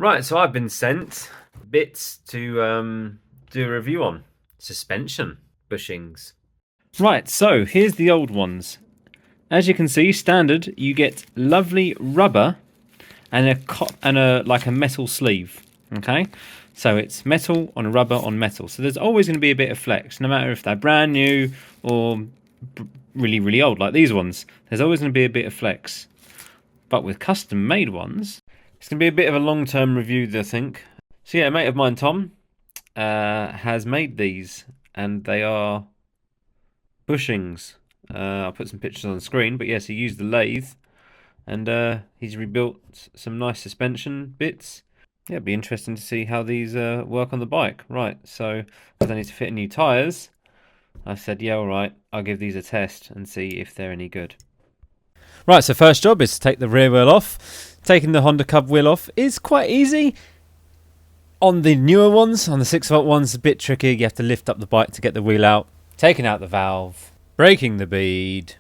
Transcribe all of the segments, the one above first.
Right, so I've been sent bits to do a review on suspension bushings. Right, so here's the old ones. As you can see, standard, you get lovely rubber and a like a metal sleeve. Okay, so it's metal on rubber on metal. So there's always going to be a bit of flex, no matter if they're brand new or really old, like these ones. There's always going to be a bit of flex. But with custom-made ones, it's going to be a bit of a long-term review, I think. So yeah, a mate of mine, Tom, has made these, and they are bushings. I'll put some pictures on the screen, but yes, he used the lathe, and he's rebuilt some nice suspension bits. Yeah, it'd be interesting to see how these work on the bike. Right, so as I need to fit in new tyres, I said, yeah, all right, I'll give these a test and see if they're any good. Right, so first job is to take the rear wheel off. Taking the Honda Cub wheel off is quite easy. On the newer ones, on the 6-volt ones, a bit tricky. You have to lift up the bike to get the wheel out. Taking out the valve, breaking the bead,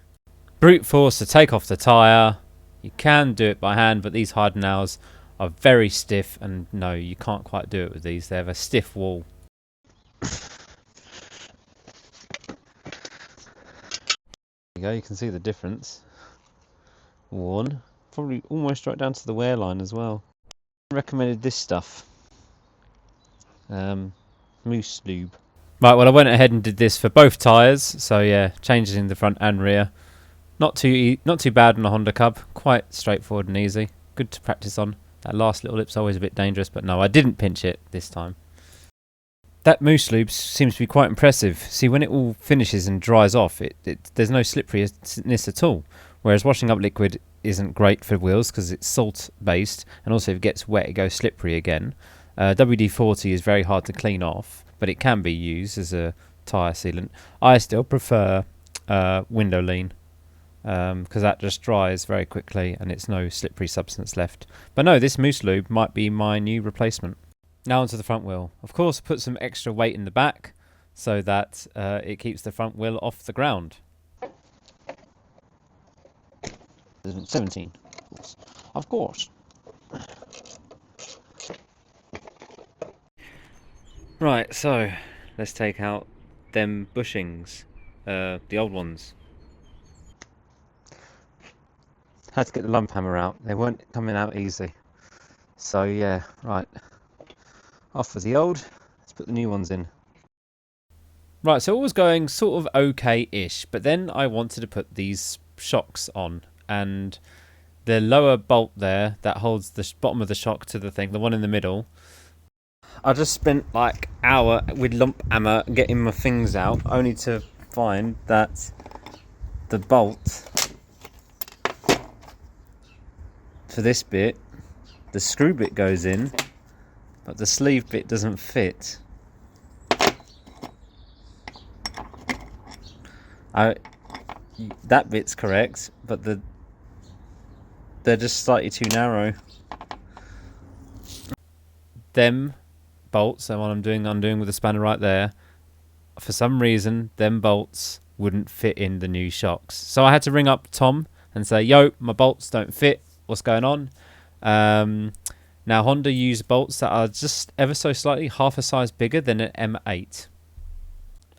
brute force to take off the tyre. You can do it by hand, but these hard nails are very stiff, and no, you can't quite do it with these. They have a stiff wall. There you go, you can see the difference. One, probably almost right down to the wear line as well. Recommended this stuff. Moose lube. Right, well I went ahead and did this for both tyres, so yeah, changes in the front and rear. Not too bad on a Honda Cub, quite straightforward and easy. Good to practice on. That last little lip's always a bit dangerous, but no, I didn't pinch it this time. That moose lube seems to be quite impressive. See, when it all finishes and dries off, there's no slipperiness at all. Whereas washing up liquid isn't great for wheels because it's salt based, and also if it gets wet it goes slippery again. WD-40 is very hard to clean off, but it can be used as a tyre sealant. I still prefer window lean because that just dries very quickly and it's no slippery substance left. But no, this moose lube might be my new replacement. Now onto the front wheel. Of course, put some extra weight in the back so that it keeps the front wheel off the ground. 17, of course. Right, so let's take out them bushings, the old ones. Had to get the lump hammer out. They weren't coming out easy. So yeah, right. Off with the old. Let's put the new ones in. Right, so it was going sort of okay-ish, but then I wanted to put these shocks on. And the lower bolt there that holds the bottom of the shock to the thing, the one in the middle, I just spent like an hour with lump hammer getting my things out, only to find that the bolt for this bit, the screw bit goes in, but the sleeve bit doesn't fit. That bit's correct, but they're just slightly too narrow. Them bolts, the one I'm doing with the spanner right there, for some reason them bolts wouldn't fit in the new shocks. So I had to ring up Tom and say, yo, my bolts don't fit, what's going on? Now Honda use bolts that are just ever so slightly half a size bigger than an M8.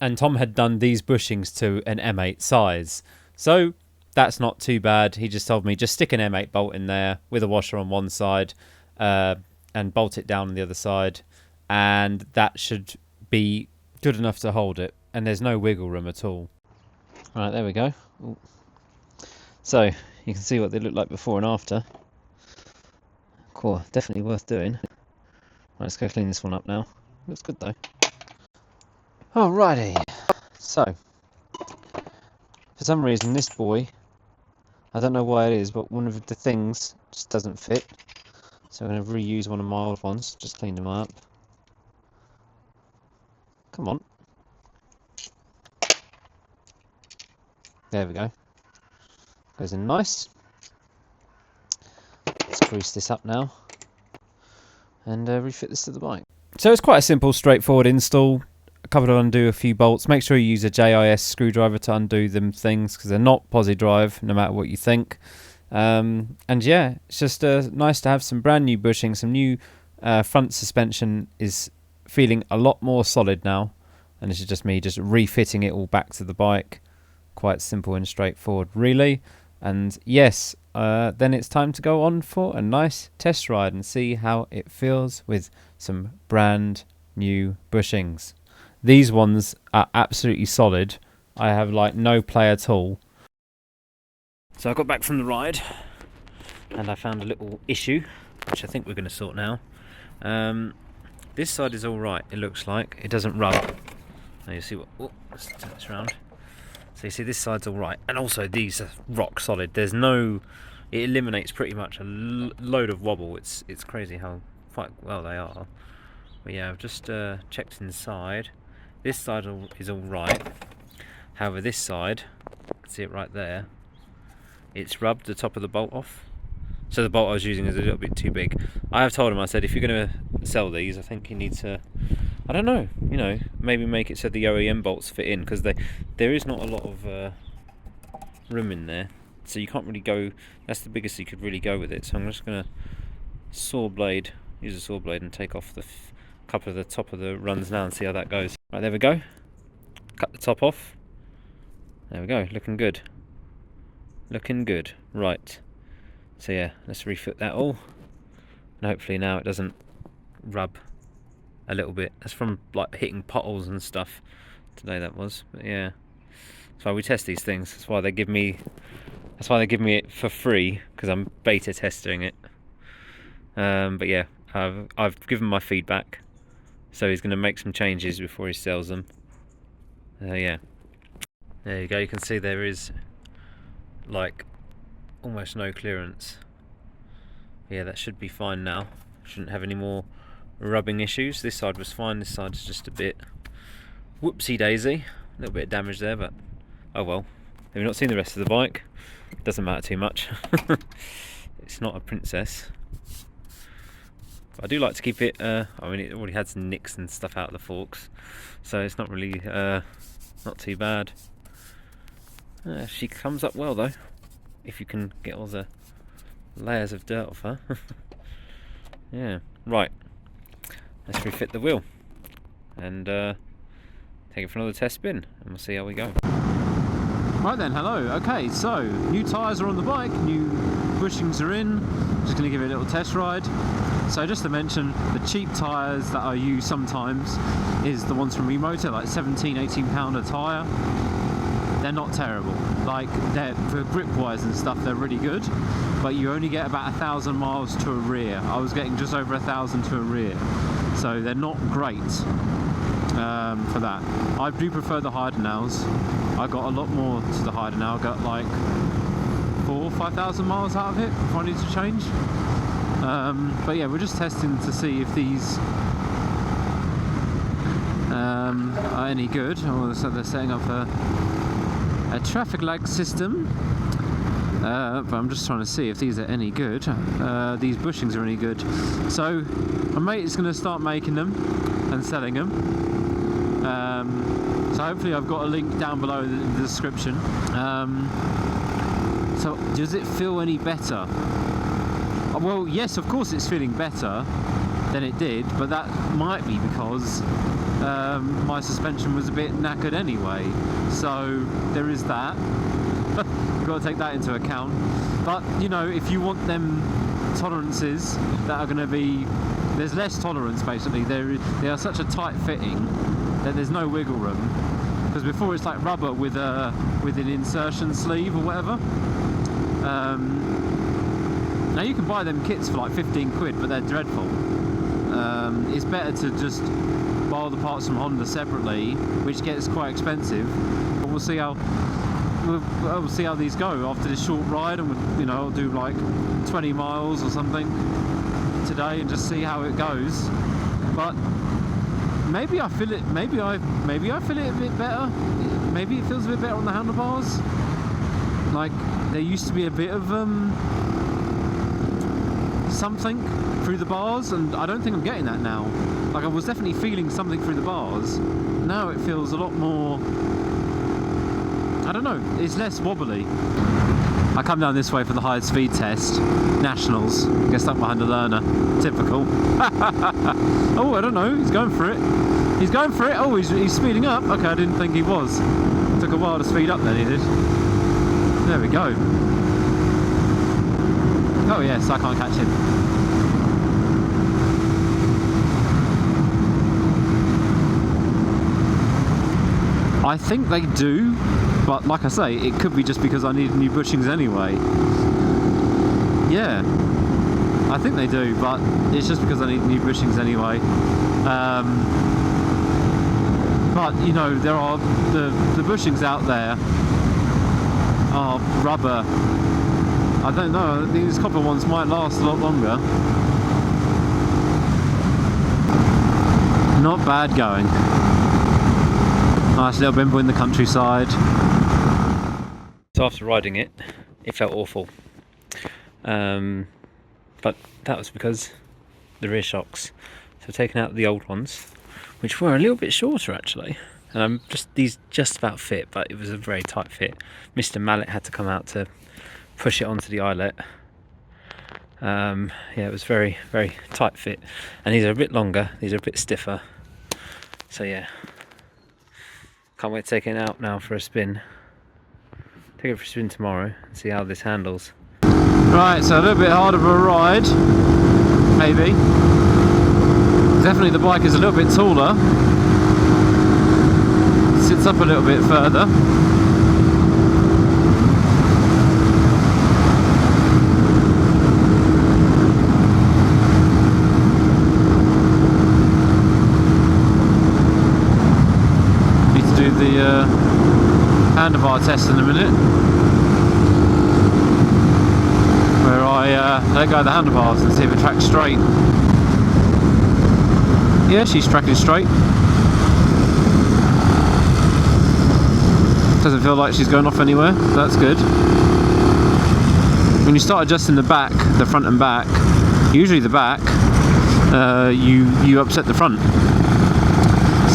And Tom had done these bushings to an M8 size. So that's not too bad. He just told me, just stick an M8 bolt in there with a washer on one side and bolt it down on the other side. And that should be good enough to hold it. And there's no wiggle room at all. Right, there we go. Ooh. So you can see what they look like before and after. Cool, definitely worth doing. Right, let's go clean this one up now. Looks good though. Alrighty. So, for some reason this boy, I don't know why it is, but one of the things just doesn't fit. So I'm going to reuse one of my old ones, just clean them up. Come on. There we go. Goes in nice. Let's grease this up now and refit this to the bike. So it's quite a simple, straightforward install. Cover to undo a few bolts. Make sure you use a JIS screwdriver to undo them things because they're not posi drive, no matter what you think. And yeah, it's just nice to have some brand new bushing, some new front suspension is feeling a lot more solid now, and this is just me just refitting it all back to the bike. Quite simple and straightforward, really. And yes, then it's time to go on for a nice test ride and see how it feels with some brand new bushings. These ones are absolutely solid. I have like no play at all. So I got back from the ride and I found a little issue, which I think we're going to sort now. This side is alright, it looks like. It doesn't rub. Now you see what... Oh, let's turn this around. So you see this side's alright. And also these are rock solid. There's no... It eliminates pretty much a load of wobble. It's crazy how quite well they are. But yeah, I've just checked inside. This side is alright. However, this side, you can see it right there, it's rubbed the top of the bolt off. So the bolt I was using is a little bit too big. I have told him, I said, if you're going to sell these, I think you need to, I don't know, you know, maybe make it so the OEM bolts fit in, because there is not a lot of room in there. So you can't really go, that's the biggest you could really go with it. So I'm just going to use a saw blade and take off the couple of the top of the runs now and see how that goes. Right, there we go. Cut the top off. There we go, looking good. Looking good. Right. So yeah, let's refit that all. And hopefully now it doesn't rub a little bit. That's from like hitting potholes and stuff today, that was. But yeah. That's why we test these things. That's why they give me it for free, because I'm beta testing it. But yeah, I've given my feedback. So he's going to make some changes before he sells them. Yeah. There you go, you can see there is like almost no clearance. Yeah, that should be fine now. Shouldn't have any more rubbing issues. This side was fine, this side's just a bit whoopsie daisy. A little bit of damage there, but oh well. If you've not seen the rest of the bike, it doesn't matter too much. It's not a princess. But I do like to keep it, I mean, it already had some nicks and stuff out of the forks, so it's not really, not too bad. She comes up well though, if you can get all the layers of dirt off her. Yeah, right. Let's refit the wheel and take it for another test spin, and we'll see how we go. Right then, hello. Okay, so new tyres are on the bike, new bushings are in. Just going to give it a little test ride. So just to mention, the cheap tyres that I use sometimes is the ones from Remotor, like £17–18 a tyre. They're not terrible. Like, they're, for grip wise and stuff, they're really good, but you only get about 1,000 miles to a rear. I was getting just over 1,000 to a rear, so they're not great for that. I do prefer the Heidenau's. I got a lot more to the Heidenau. I got like 4,000 or 5,000 miles out of it if I need to change. But yeah, we're just testing to see if these are any good. Oh, so they're setting up a traffic light system, but I'm just trying to see if these are any good. These bushings are any good. So my mate is going to start making them and selling them. So hopefully I've got a link down below in the description. So does it feel any better? Well, yes, of course it's feeling better than it did, but that might be because my suspension was a bit knackered anyway, so there is that. You've got to take that into account. But you know, if you want them tolerances that are going to be, there's less tolerance basically. They are such a tight fitting that there's no wiggle room, because before it's like rubber with an insertion sleeve or whatever. Now you can buy them kits for like 15 quid, but they're dreadful. It's better to just buy all the parts from Honda separately, which gets quite expensive. But we'll see how these go after this short ride, and you know, I'll do like 20 miles or something today and just see how it goes. But maybe I feel it. Maybe I feel it a bit better. Maybe it feels a bit better on the handlebars. Like there used to be a bit of something through the bars, and I don't think I'm getting that now. Like I was definitely feeling something through the bars. Now it feels a lot more, I don't know, it's less wobbly. I come down this way for the high speed test. Nationals. Get stuck behind a learner. Typical. Oh, I don't know. He's going for it. He's going for it. Oh, he's speeding up. Okay, I didn't think he was. Took a while to speed up then, he did. There we go. Oh yes, I can't catch him. I think they do, but like I say, it could be just because I need new bushings anyway. Yeah, I think they do, but it's just because I need new bushings anyway. But you know, there are the bushings out there are rubber. I don't know, these copper ones might last a lot longer. Not bad going. Nice little bimble in the countryside. So after riding it, it felt awful. But that was because the rear shocks. So I've taken out the old ones, which were a little bit shorter actually. And these just about fit, but it was a very tight fit. Mr. Mallet had to come out to push it onto the eyelet. Yeah, it was very, very tight fit. And these are a bit longer, these are a bit stiffer. So yeah, can't wait to take it out now for a spin. Take it for a spin tomorrow and see how this handles. Right, so a little bit harder of a ride, maybe. Definitely the bike is a little bit taller. Sits up a little bit further. The handlebar test in a minute, where I let go of the handlebars and see if it tracks straight. Yeah, she's tracking straight. Doesn't feel like she's going off anywhere, so that's good. When you start adjusting the back, the front and back, usually the back, you upset the front.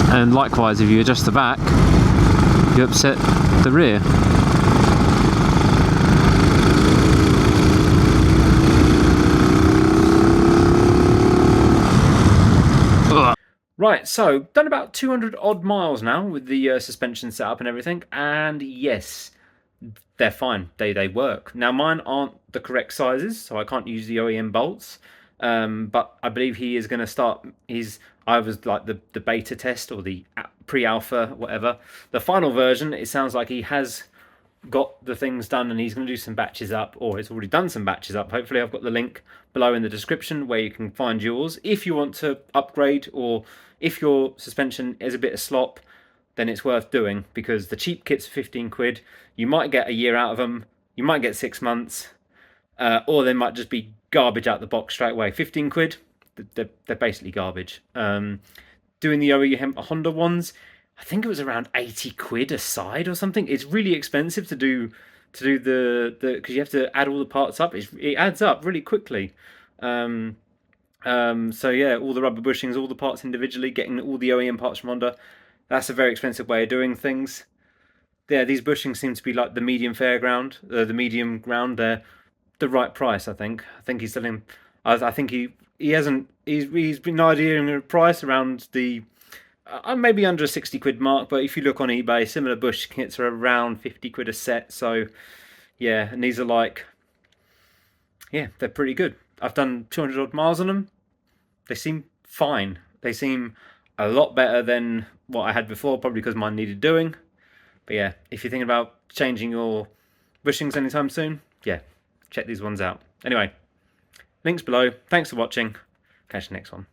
And likewise, if you adjust the back, you upset the rear. Right, so done about 200 odd miles now with the suspension setup and everything, and yes, they're fine. They work. Now mine aren't the correct sizes, so I can't use the OEM bolts. But I believe he is going to start I was like the beta test or the pre-alpha, whatever. The final version, it sounds like he has got the things done and he's going to do some batches up, or he's already done some batches up. Hopefully I've got the link below in the description where you can find yours. If you want to upgrade, or if your suspension is a bit of slop, then it's worth doing, because the cheap kits are 15 quid. You might get a year out of them, you might get 6 months, or they might just be garbage out the box straight away. 15 quid, they're basically garbage. Doing the OEM Honda ones, I think it was around 80 quid a side or something. It's really expensive to do the because you have to add all the parts up. It adds up really quickly. So yeah, all the rubber bushings, all the parts individually, getting all the OEM parts from Honda, that's a very expensive way of doing things. Yeah, these bushings seem to be like the medium ground. They're the right price, I think. I think he's selling. I think he's been ideating a price around the maybe under a 60 quid mark, but if you look on eBay, similar bush kits are around 50 quid a set. So yeah, and these are like, yeah, they're pretty good. I've done 200 odd miles on them. They seem fine. They seem a lot better than what I had before, probably because mine needed doing. But yeah, if you're thinking about changing your bushings anytime soon, yeah, check these ones out. Anyway, links below. Thanks for watching. Catch you next one.